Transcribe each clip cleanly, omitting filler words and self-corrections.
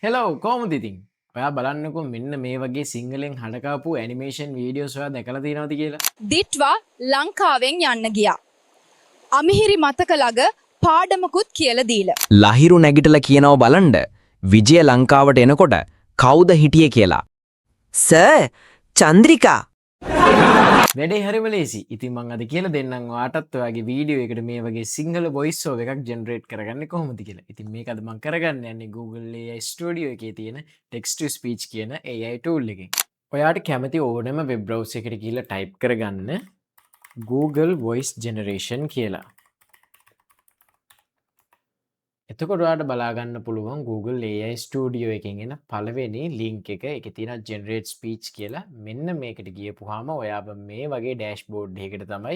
Hello කොහොමද ඉතින්? ඔයා බලන්නකෝ මෙන්න මේ වගේ සිංහලෙන් හඬකාපු ඇනිමේෂන් වීඩියෝස් ඔයා දැකලා තියෙනවද කියලා? දිට්වා ලංකාවෙන් යන්න ගියා. අමිහිරි මතක ළඟ පාඩමකුත් කියලා දීලා. ලහිරු නැගිටලා කියනව බලන්න විජය ලංකාවට එනකොට කවුද හිටියේ කියලා. සර් චන්ද්‍රිකා වැඩේ හරිම ලේසි. ඉතින් මම අද කියලා දෙන්නම් ඔයාටත් ඔයාගේ වීඩියෝ එකට මේ වගේ සිංහල වොයිස් ඕවර් එකක් ජෙනරේට් කරගන්නේ කොහොමද කියලා. ඉතින් මේක අද මම කරගන්න යන්නේ Google AI Studio එකේ තියෙන text to speech කියන AI tool එකෙන්. ඔයාට කැමති ඕනම වෙබ් බ්‍රවුසර් එකකට ගිහලා ටයිප් කරගන්න Google Voice Generation කියලා. එතකොට ඔයාට බලාගන්න පුළුවන් Google AI Studio එකෙන් එන පළවෙනි ලින්ක් එක. ඒකේ තියෙන generate speech කියලා. මෙන්න මේකට ගියපුවාම ඔයාව මේ වගේ dashboard එකකට තමයි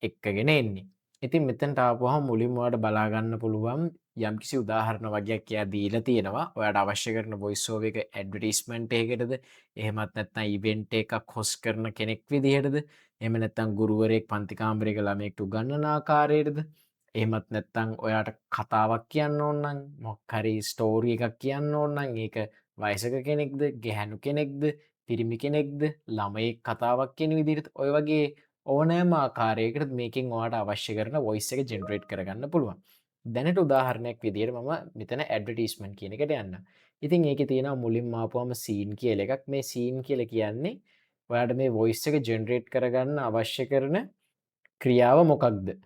එක්කගෙන එන්නේ. ඉතින් මෙතනට ආපුවාම මුලින්ම ඔයාට බලාගන්න පුළුවන් යම්කිසි උදාහරණ වගේක් එයා දීලා තියෙනවා. ඔයාට අවශ්‍ය කරන voice over එක advertisement එකකටද, එහෙමත් නැත්නම් event එකක් host කරන කෙනෙක් විදිහටද, එහෙම නැත්නම් ගුරුවරයෙක් පන්ති කාමරයක ළමයෙක්ට උගන්වන ආකාරයටද, එහෙමත් නැත්නම් ඔයාට කතාවක් කියන්න ඕන නම් මොකක් හරි ස්ටෝරි එකක් කියන්න ඕන නම් ඒක වයසක කෙනෙක්ද ගැහැණු කෙනෙක්ද පිරිමි කෙනෙක්ද ළමයෙක් කතාවක් කියන විදිහට ඔය වගේ ඕනෑම ආකාරයකට මේකෙන් ඔයාට අවශ්‍ය කරන වොයිස් එක ජෙනරේට් කරගන්න පුළුවන්. දැනට උදාහරණයක් විදිහට මම මෙතන ඇඩ්වර්ටයිස්මන්ට් කියන එකට යන්නම්. ඉතින් ඒකේ තියෙනවා මුලින්ම ආපුවම සීන් කියලා එකක්. මේ සීන් කියලා කියන්නේ ඔයාට මේ වොයිස් එක ජෙනරේට් කරගන්න අවශ්‍ය කරන ක්‍රියාව මොකක්ද?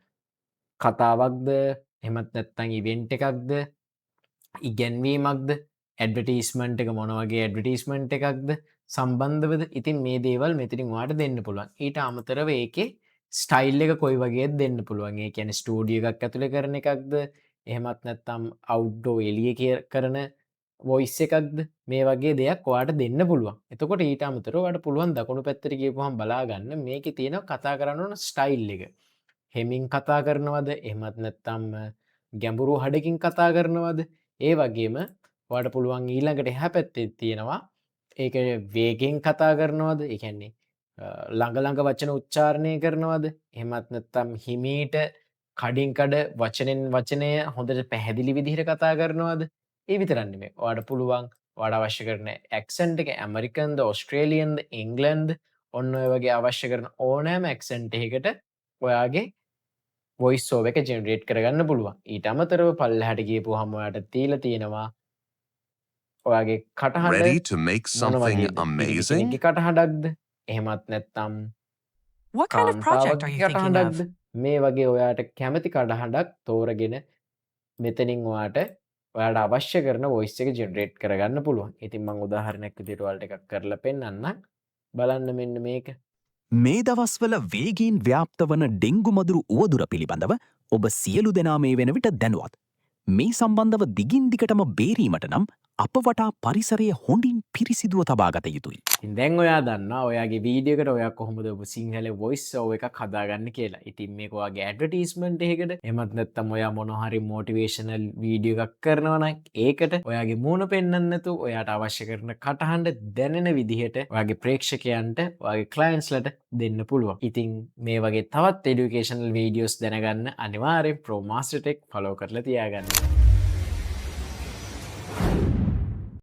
කතාවක්ද එහෙමත් නැත්නම් ඉවෙන්ට් එකක්ද ඉගැන්වීමක්ද ඇඩ්වර්ටයිස්මන්ට් එක මොන වගේ ඇඩ්වර්ටයිස්මන්ට් එකක්ද සම්බන්ධවද ඉතින් මේ දේවල් මෙතනින් ඔයාලට දෙන්න පුළුවන් ඊට අමතරව ඒකේ ස්ටයිල් එක කොයි වගේද දෙන්න පුළුවන් ඒ කියන්නේ ස්ටුඩියෝ එකක් ඇතුලේ කරන එකක්ද එහෙමත් නැත්නම් අවුට්ඩෝර් එළියේ කරන වොයිස් එකක්ද මේ වගේ දෙයක් ඔයාලට දෙන්න පුළුවන් එතකොට ඊට අමතරව ඔයාලට පුළුවන් දකුණු පැත්තට ගියපුවම බලා ගන්න මේකේ තියෙන කතා කරන්න ඕන ස්ටයිල් එක හෙමින් කතා කරනවද එහෙමත් නැත්නම් ගැඹුරු හඩකින් කතා කරනවද ඒ වගේම ඔයාලට පුළුවන් ඊළඟට එහා පැත්තේ තියෙනවා ඒක වේගෙන් කතා කරනවද ඒ කියන්නේ ළඟ ළඟ වචන උච්චාරණය කරනවද එහෙමත් නැත්නම් හිමීට කඩින් කඩ වචනෙන් වචනය හොඳට පැහැදිලි විදිහට කතා කරනවද ඒ විතරක් නෙමෙයි ඔයාලට පුළුවන් ඔයාලට අවශ්‍ය කරන ඇක්සන්ට් එක ඇමරිකන්ද ඕස්ට්‍රේලියන්ද ඉංග්ලන්ඩ් ඔන්න ඔය වගේ අවශ්‍ය කරන ඕනෑම ඇක්සන්ට් එකකට ඔයාගේ වොයිස් ඕවර් එක ජෙනරේට් කරගන්න පුළුවන්. ඊට අමතරව පල්ලෙහාට ගියපුවාම ඔයාලට තියලා තියෙනවා ඔයාගේ කටහඬ Ready to make something amazing? කෙනෙක්ගේ කටහඬක්ද? එහෙමත් නැත්නම් What kind of project are you thinking of? කටහඬක්ද? මේ වගේ ඔයාට කැමති කටහඬක් තෝරගෙන මෙතනින් ඔයාලට අවශ්‍ය කරන වොයිස් එක ජෙනරේට් කරගන්න පුළුවන්. ඉතින් මම උදාහරණයක් විදිහට ඔයාලට එකක් කරලා පෙන්නන්නම්. බලන්න මෙන්න මේක. මේ දවස්වල වේගීන් ව්‍යාප්ත වන ඩෙංගු මදුරු උවදුර පිළිබඳව ඔබ සියලු දෙනා මේ වෙන විට දැනුවත්. මේ සම්බන්ධව දිගින් දිගටම බේරීමට නම් අප වටා පරිසරය හොඳින් පිරිසිදුව තබාගත යුතුයි. ඉතින් දැන් ඔයා දන්නවා ඔයාගේ වීඩියෝ එකට ඔයා කොහොමද ඔබ සිංහල වොයිස් ඕවර් එකක් හදාගන්න කියලා. ඉතින් මේක ඔයාගේ ඇඩ්වර්ටයිස්මන්ට් එකකට එහෙමත් නැත්නම් ඔයා මොන හරි මොටිවේෂනල් වීඩියෝ එකක් කරනවා නම් ඒකට ඔයාගේ මූණ පෙන්වන්න නැතුව ඔයාට අවශ්‍ය කරන කටහඬ දැනෙන විදිහට ඔයාගේ ප්‍රේක්ෂකයන්ට ඔයාගේ ක්ලයන්ට්ස්ලට දෙන්න පුළුවන්. ඉතින් මේ වගේ තවත් এডুকেෂනල් වීඩියෝස් දැනගන්න අනිවාර්යෙන් Pro Master Tech ෆලෝ කරලා තියාගන්න.